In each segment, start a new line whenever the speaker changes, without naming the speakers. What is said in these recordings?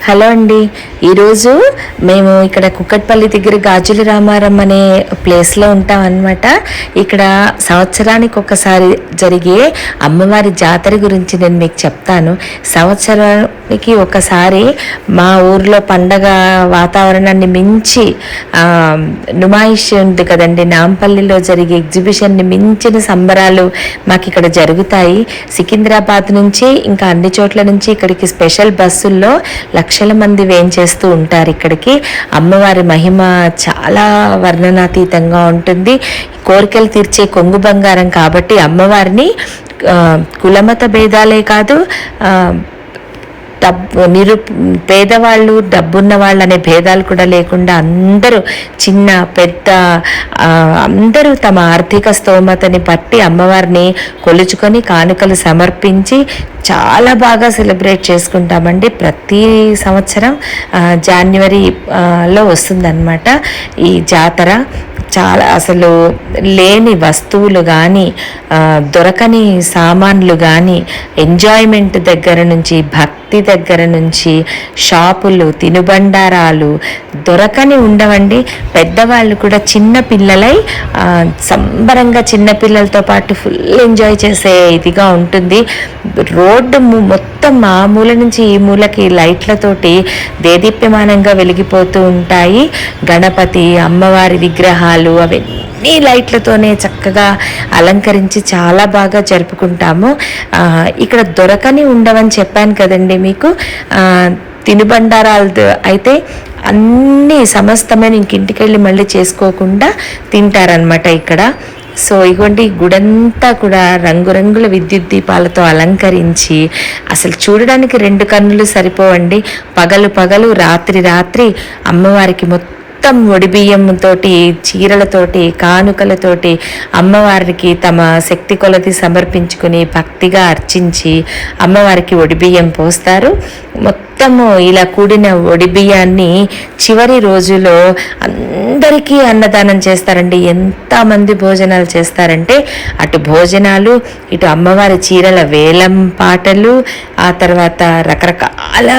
Hello అండి. ఈరోజు మేము ఇక్కడ కుక్కట్పల్లి దగ్గర గాజుల రామారం అనే ప్లేస్లో ఉంటాం అన్నమాట. ఇక్కడ సంవత్సరానికి ఒకసారి జరిగే అమ్మవారి జాతర గురించి నేను మీకు చెప్తాను. సంవత్సరానికి ఒకసారి మా ఊర్లో పండగ వాతావరణాన్ని మించి నుమాయిష్ ఉంది కదండి, నాంపల్లిలో జరిగే ఎగ్జిబిషన్ని మించిన సంబరాలు మాకు ఇక్కడ జరుగుతాయి. సికింద్రాబాద్ నుంచి ఇంకా అన్ని చోట్ల నుంచి ఇక్కడికి స్పెషల్ బస్సుల్లో లక్షల మంది వేంచేస్తూ ఉంటారు. ఇక్కడికి అమ్మవారి మహిమ చాలా వర్ణనాతీతంగా ఉంటుంది. కోరికలు తీర్చే కొంగు బంగారం కాబట్టి అమ్మవారిని కులమత భేదాలే కాదు, పేదవాళ్ళు డబ్బున్న వాళ్ళు అనే భేదాలు కూడా లేకుండా అందరూ చిన్న పెద్ద అందరూ తమ ఆర్థిక స్తోమతని బట్టి అమ్మవారిని కొలుచుకొని కానుకలు సమర్పించి చాలా బాగా సెలబ్రేట్ చేసుకుంటామండి. ప్రతి సంవత్సరం జనవరిలో వస్తుందన్నమాట ఈ జాతర. చాలా అసలు లేని వస్తువులు కానీ, దొరకని సామాన్లు కానీ, ఎంజాయ్మెంట్ దగ్గర నుంచి, భక్తి దగ్గర నుంచి, షాపులు, తినుబండారాలు దొరకని ఉండవండి. పెద్దవాళ్ళు కూడా చిన్న పిల్లలై సంబరంగా చిన్నపిల్లలతో పాటు ఫుల్ ఎంజాయ్ చేసే ఇదిగా ఉంటుంది. రోడ్డు మొత్తం ఆ మూల నుంచి ఈ మూలకి లైట్లతోటి దేదీప్యమానంగా వెలిగిపోతూ ఉంటాయి. గణపతి, అమ్మవారి విగ్రహాలు అవన్నీ లైట్లతోనే చక్కగా అలంకరించి చాలా బాగా జరుపుకుంటాము. ఇక్కడ దొరకని ఉండవని చెప్పాను కదండి మీకు. తినుబండారాలు అయితే అన్నీ సమస్తమైన ఇంకింటికి వెళ్ళి మళ్ళీ చేసుకోకుండా తింటారనమాట ఇక్కడ. సో ఇగోండి, గుడంతా కూడా రంగురంగుల విద్యుత్ దీపాలతో అలంకరించి అసలు చూడడానికి రెండు కన్నులు సరిపోవండి. పగలు రాత్రి అమ్మవారికి మొత్తం ఒడిబియ్యంతోటి, చీరలతోటి, కానుకలతోటి అమ్మవారికి తమ శక్తి కొలది సమర్పించుకుని భక్తిగా అర్చించి అమ్మవారికి ఒడిబియ్యం పోస్తారు. మొత్తము ఇలా కూడిన ఒడిబియ్యాన్ని చివరి రోజులో అందరికీ అన్నదానం చేస్తారండి. ఎంతమంది భోజనాలు చేస్తారంటే అటు భోజనాలు, ఇటు అమ్మవారి చీరల వేలం పాటలు, ఆ తర్వాత రకరకాల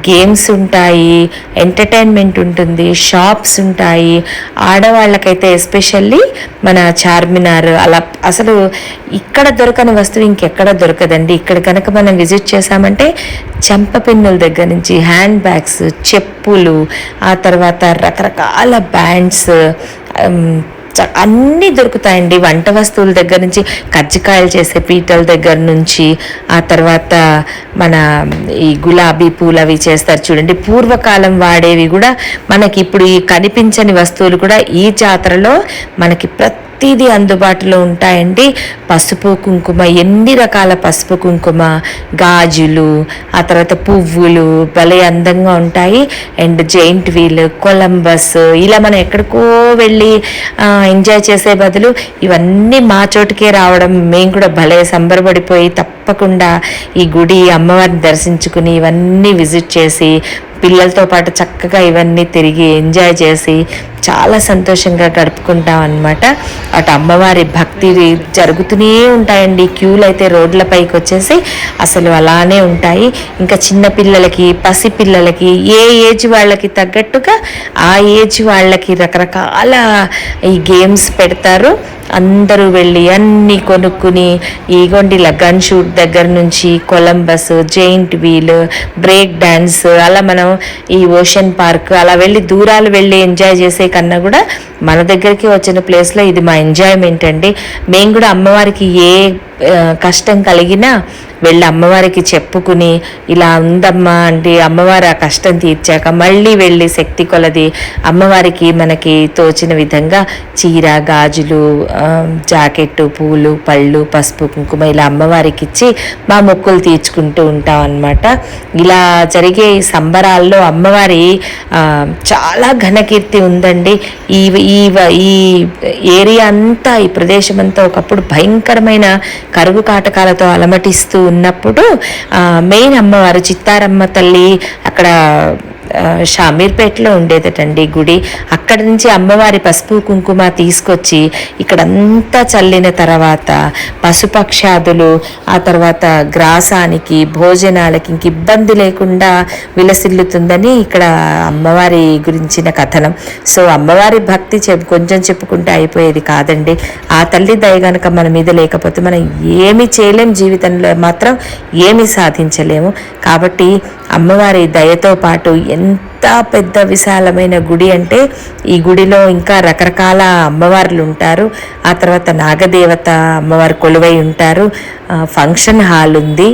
గేమ్స్ ఉంటాయి, ఎంటర్టైన్మెంట్ ఉంటుంది, షాప్స్ ఉంటాయి. ఆడవాళ్ళకైతే ఎస్పెషల్లీ మన చార్మినార్ అలా అసలు ఇక్కడ దొరకని వస్తువు ఇంకెక్కడ దొరకదండి. ఇక్కడ కనుక మనం విజిట్ చేసామంటే చెంపపిన్నుల దగ్గర నుంచి హ్యాండ్ బ్యాగ్స్, చెప్పులు, ఆ తర్వాత రకరకాల బ్యాండ్స్ అన్నీ దొరుకుతాయండి. వంట వస్తువుల దగ్గర నుంచి, కజ్జికాయలు చేసే పీటల దగ్గర నుంచి, ఆ తర్వాత మన ఈ గులాబీ పూలు అవి చేస్తారు చూడండి, పూర్వకాలం వాడేవి కూడా మనకి ఇప్పుడు ఈ కనిపించని వస్తువులు కూడా ఈ జాతరలో మనకి ప్రతిదీ అందుబాటులో ఉంటాయండి. పసుపు కుంకుమ, ఎన్ని రకాల పసుపు కుంకుమ, గాజులు, ఆ తర్వాత పువ్వులు భలే అందంగా ఉంటాయి. అండ్ జైంట్ వీల్, కొలంబస్, ఇలా మనం ఎక్కడికో వెళ్ళి ఎంజాయ్ చేసే బదులు ఇవన్నీ మా చోటుకే రావడం మేము కూడా భలే సంబరపడిపోయి తప్పకుండా ఈ గుడి అమ్మవారిని దర్శించుకుని ఇవన్నీ విజిట్ చేసి పిల్లలతో పాటు చక్కగా ఇవన్నీ తిరిగి ఎంజాయ్ చేసి చాలా సంతోషంగా గడుపుకుంటాం అన్నమాట. అటు అమ్మవారి భక్తి జరుగుతూనే ఉంటాయండి. క్యూలు అయితే రోడ్లపైకి వచ్చేసి అసలు అలానే ఉంటాయి. ఇంకా చిన్నపిల్లలకి, పసిపిల్లలకి, ఏ ఏజ్ వాళ్ళకి తగ్గట్టుగా ఆ ఏజ్ వాళ్ళకి రకరకాల ఈ గేమ్స్ పెడతారు. అందరూ వెళ్ళి అన్నీ కొనుక్కుని ఈగొండి గన్ షూట్ దగ్గర నుంచి Columbus, giant wheel, break dance, అలా మనం ఈ ఓషన్ పార్క్ అలా వెళ్ళి దూరాలు వెళ్ళి ఎంజాయ్ చేసే కన్నా కూడా మన దగ్గరికి వచ్చిన ప్లేస్లో ఇది మా ఎంజాయ్మెంట్ అండి. మేము కూడా అమ్మవారికి ఏ కష్టం కలిగినా వెళ్ళి అమ్మవారికి చెప్పుకుని ఇలా ఉందమ్మా అంటే అమ్మవారు ఆ కష్టం తీర్చాక మళ్ళీ వెళ్ళి శక్తి కొలది అమ్మవారికి మనకి తోచిన విధంగా చీర, గాజులు, జాకెట్టు, పూలు, పళ్ళు, పసుపు, కుంకుమ ఇలా అమ్మవారికి ఇచ్చి మా మొక్కులు తీర్చుకుంటూ ఉంటాం అన్నమాట. ఇలా జరిగే ఈ సంబరాల్లో అమ్మవారి చాలా ఘనకీర్తి ఉందండి. ఈ ఏరియా అంతా, ఈ ప్రదేశం అంతా ఒకప్పుడు భయంకరమైన కరువు కాటకాలతో అలమటిస్తూ ఉన్నప్పుడు మెయిన్ అమ్మవారు చిత్తారమ్మ తల్లి అక్కడ షామీర్పేటలో ఉండేదటండి గుడి. అక్కడి నుంచి అమ్మవారి పసుపు కుంకుమ తీసుకొచ్చి ఇక్కడంతా చల్లిన తర్వాత పశుపక్షాదులు ఆ తర్వాత గ్రాసానికి భోజనాలకి ఇంక ఇబ్బంది లేకుండా విలసిల్లుతుందని ఇక్కడ అమ్మవారి గురించిన కథనం. సో అమ్మవారి భక్తి కొంచెం చెప్పుకుంటే అయిపోయేది కాదండి. ఆ తల్లి దయ గనక మన మీద లేకపోతే మనం ఏమి చేయలేం, జీవితంలో మాత్రం ఏమి సాధించలేము. కాబట్టి అమ్మవారి దయతో పాటు ఎంత పెద్ద విశాలమైన గుడి అంటే ఈ గుడిలో ఇంకా రకరకాల అమ్మవార్లు ఉంటారు. ఆ తర్వాత నాగదేవత అమ్మవారు కొలువై ఉంటారు. ఫంక్షన్ హాల్ ఉంది.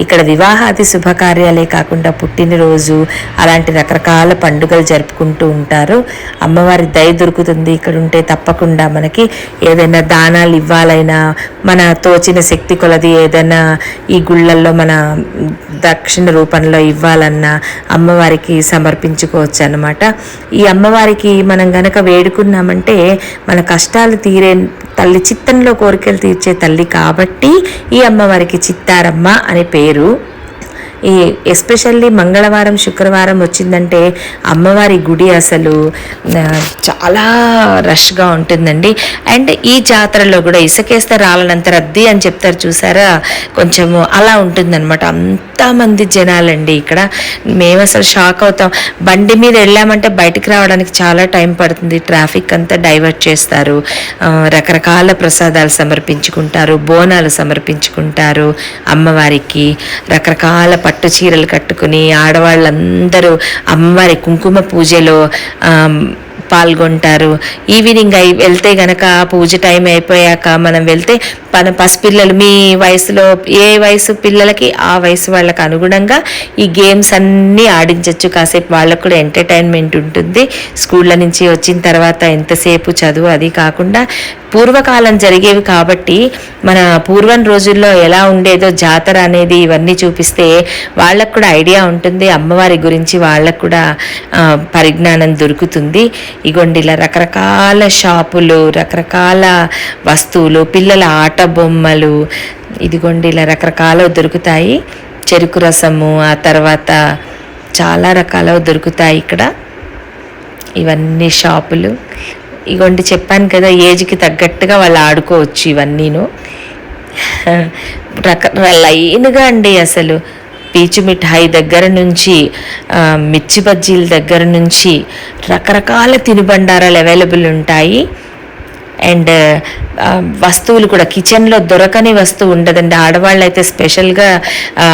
ఇక్కడ వివాహాది శుభకార్యాలే కాకుండా పుట్టినరోజు అలాంటి రకరకాల పండుగలు జరుపుకుంటూ ఉంటారు. అమ్మవారి దయ దొరుకుతుంది ఇక్కడ ఉంటే. తప్పకుండా మనకి ఏదైనా దానాలు ఇవ్వాలైనా మన తోచిన శక్తి కొలది ఏదైనా ఈ గుళ్ళల్లో మన దక్షిణ రూపంలో ఇవ్వాలన్నా అమ్మవారికి సమర్పించుకోవచ్చు అన్నమాట. ఈ అమ్మవారికి మనం గనక వేడుకున్నామంటే మన కష్టాలు తీరే తల్లి, చిత్తంలో కోరికలు తీర్చే తల్లి కాబట్టి ఈ అమ్మవారికి చిత్తారమ్మ అనే పేరు. ఈ ఎస్పెషల్లీ మంగళవారం శుక్రవారం వచ్చిందంటే అమ్మవారి గుడి అసలు చాలా రష్గా ఉంటుందండి. అండ్ ఈ జాతరలో కూడా ఇసుకేస్తే రాలనంత రద్దీ అని చెప్తారు చూసారా, కొంచెము అలా ఉంటుందన్నమాట. అంతమంది జనాలండి ఇక్కడ. మేము అసలు షాక్ అవుతాం. బండి మీద వెళ్ళామంటే బయటికి రావడానికి చాలా టైం పడుతుంది. ట్రాఫిక్ అంతా డైవర్ట్ చేస్తారు. రకరకాల ప్రసాదాలు సమర్పించుకుంటారు, బోనాలు సమర్పించుకుంటారు అమ్మవారికి. రకరకాల పట్టు చీరలు కట్టుకుని ఆడవాళ్ళందరూ అమ్మవారి కుంకుమ పూజలో పాల్గొంటారు. ఈవినింగ్ వెళ్తే గనక పూజ టైం అయిపోయాక మనం వెళ్తే మన పసిపిల్లలు, మీ వయసులో ఏ వయసు పిల్లలకి ఆ వయసు వాళ్ళకి అనుగుణంగా ఈ గేమ్స్ అన్నీ ఆడించవచ్చు. కాసేపు వాళ్ళకు కూడా ఎంటర్టైన్మెంట్ ఉంటుంది. స్కూళ్ళ నుంచి వచ్చిన తర్వాత ఎంతసేపు చదువు అది కాకుండా పూర్వకాలం జరిగేవి కాబట్టి మన పూర్వం రోజుల్లో ఎలా ఉండేదో జాతర అనేది ఇవన్నీ చూపిస్తే వాళ్ళకు కూడా ఐడియా ఉంటుంది. అమ్మవారి గురించి వాళ్ళకు కూడా పరిజ్ఞానం దొరుకుతుంది. ఇగోండి ఇలా రకరకాల షాపులు, రకరకాల వస్తువులు, పిల్లల ఆట బొమ్మలు, ఇదిగోండి ఇలా రకరకాలు దొరుకుతాయి. చెరుకు రసము, ఆ తర్వాత చాలా రకాలు దొరుకుతాయి ఇక్కడ. ఇవన్నీ షాపులు. ఇగోండి చెప్పాను కదా, ఏజ్కి తగ్గట్టుగా వాళ్ళు ఆడుకోవచ్చు. ఇవన్నీను లైన్గా అండి. అసలు పీచు మిఠాయి దగ్గర నుంచి మిర్చి బజ్జీల దగ్గర నుంచి రకరకాల తినుబండారాలు అవైలబుల్ ఉంటాయి. అండ్ వస్తువులు కూడా కిచెన్లో దొరకని వస్తువు ఉండదండి. ఆడవాళ్ళు అయితే స్పెషల్గా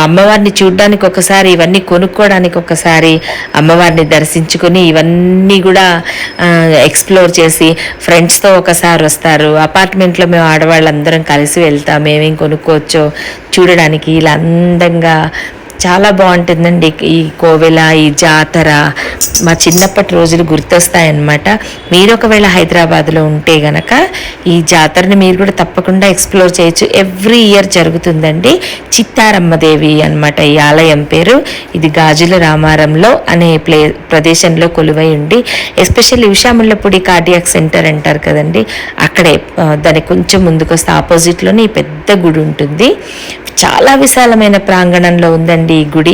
అమ్మవారిని చూడడానికి ఒకసారి, ఇవన్నీ కొనుక్కోవడానికి ఒకసారి, అమ్మవారిని దర్శించుకొని ఇవన్నీ కూడా ఎక్స్ప్లోర్ చేసి ఫ్రెండ్స్తో ఒకసారి వస్తారు. అపార్ట్మెంట్లో మేము ఆడవాళ్ళందరం కలిసి వెళ్తాం. ఏమేం కొనుక్కోవచ్చో చూడడానికి. ఇలా అందంగా చాలా బాగుంటుందండి ఈ కోవెల, ఈ జాతర. మా చిన్నప్పటి రోజులు గుర్తొస్తాయన్నమాట. మీరు ఒకవేళ హైదరాబాద్లో ఉంటే గనక ఈ జాతరని మీరు కూడా తప్పకుండా ఎక్స్ప్లోర్ చేయొచ్చు. ఎవ్రీ ఇయర్ జరుగుతుందండి. చిత్తారమ్మదేవి అన్నమాట ఈ ఆలయం పేరు. ఇది గాజుల రామారంలో అనే ప్రదేశంలో కొలువై ఉండి, ఎస్పెషల్లీ ఉషాముళ్ళపూడి కార్డియాక్ సెంటర్ అంటారు కదండి, అక్కడే దానికి కొంచెం ముందుకు వస్తే ఆపోజిట్లోనే ఈ పెద్ద గుడి ఉంటుంది. చాలా విశాలమైన ప్రాంగణంలో ఉందండి ఈ గుడి.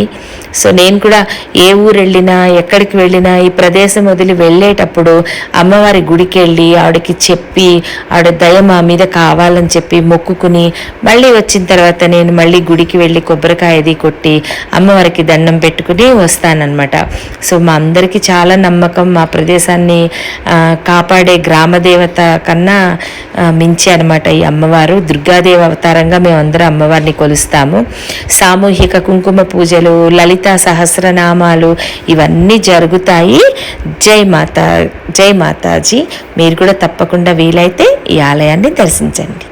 సో నేను కూడా ఏ ఊరు వెళ్ళినా, ఎక్కడికి వెళ్ళినా ఈ ప్రదేశం వదిలి వెళ్ళేటప్పుడు అమ్మవారి గుడికి వెళ్ళి ఆవిడకి చెప్పి, ఆవిడ దయ మా మీద కావాలని చెప్పి మొక్కుకుని మళ్ళీ వచ్చిన తర్వాత నేను మళ్ళీ గుడికి వెళ్ళి కొబ్బరికాయ అది కొట్టి అమ్మవారికి దండం పెట్టుకుని వస్తానన్నమాట. సో మా అందరికీ చాలా నమ్మకం. మా ప్రదేశాన్ని కాపాడే గ్రామదేవత కన్నా మించి అనమాట ఈ అమ్మవారు. దుర్గాదేవి అవతారంగా మేమందరం అమ్మవారిని కొలుస్తాము. సామూహిక కుంకుమ పూజలు, లలిత సహస్రనామాలు ఇవన్నీ జరుగుతాయి. జై మాతాజీ. మీరు కూడా తప్పకుండా వీలైతే ఈ ఆలయాన్ని దర్శించండి.